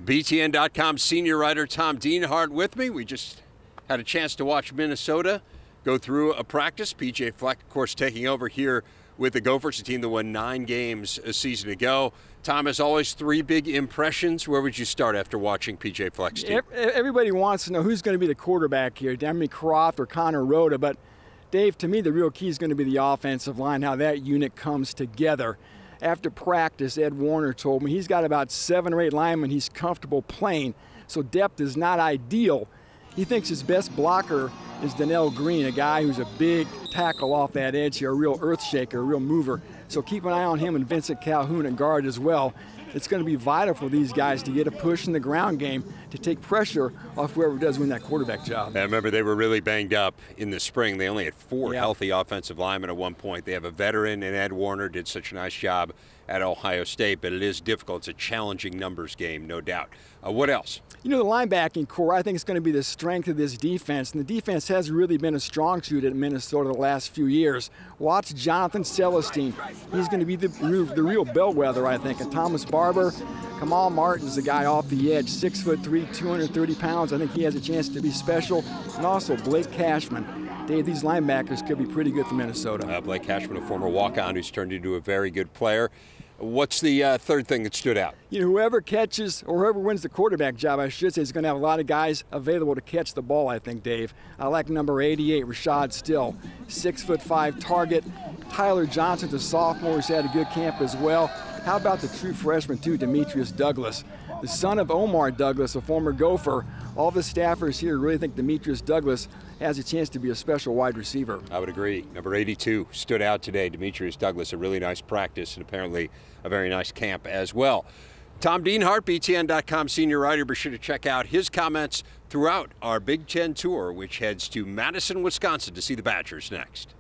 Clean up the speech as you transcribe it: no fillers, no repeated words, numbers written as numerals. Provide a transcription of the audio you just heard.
BTN.com senior writer Tom Dienhart with me. We just had a chance to watch Minnesota go through a practice. PJ Fleck, of course, taking over here with the Gophers, a team that won 9 games a season ago. Tom, as always, 3 big impressions. Where would you start after watching PJ Fleck's team? Everybody wants to know who's going to be the quarterback here, Demi Croft or Connor Rhoda. But, Dave, to me, the real key is going to be the offensive line, how that unit comes together. After practice, Ed Warner told me he's got about 7 or 8 linemen he's comfortable playing, so depth is not ideal. He thinks his best blocker is Donnell Green, a guy who's a big tackle off that edge here, a real earth shaker, a real mover. So keep an eye on him and Vincent Calhoun at guard as well. It's going to be vital for these guys to get a push in the ground game to take pressure off whoever does win that quarterback job. I remember they were really banged up in the spring. They only had 4 healthy offensive linemen at one point. They have a veteran, and Ed Warner did such a nice job at Ohio State, but it is difficult. It's a challenging numbers game, no doubt. What else? You know, the linebacking core, I think, is going to be the strength of this defense, and the defense has really been a strong suit at Minnesota the last few years. Watch Jonathan Celestine. He's going to be the real bellwether, I think. And Thomas Barber, Kamal Martin's the guy off the edge, 6'3", 230 pounds. I think he has a chance to be special. And also Blake Cashman. Dave, these linebackers could be pretty good for Minnesota. Blake Cashman, a former walk-on who's turned into a very good player. What's the third thing that stood out? You know, whoever catches or whoever wins the quarterback job, I should say, is going to have a lot of guys available to catch the ball, I think, Dave. I like number 88, Rashad Still, 6'5" target. Tyler Johnson, the sophomore, who's had a good camp as well. How about the true freshman, too, Demetrius Douglas, the son of Omar Douglas, a former Gopher. All the staffers here really think Demetrius Douglas has a chance to be a special wide receiver. I would agree. Number 82 stood out today. Demetrius Douglas, a really nice practice and apparently a very nice camp as well. Tom Dienhart, BTN.com senior writer. Be sure to check out his comments throughout our Big Ten tour, which heads to Madison, Wisconsin to see the Badgers next.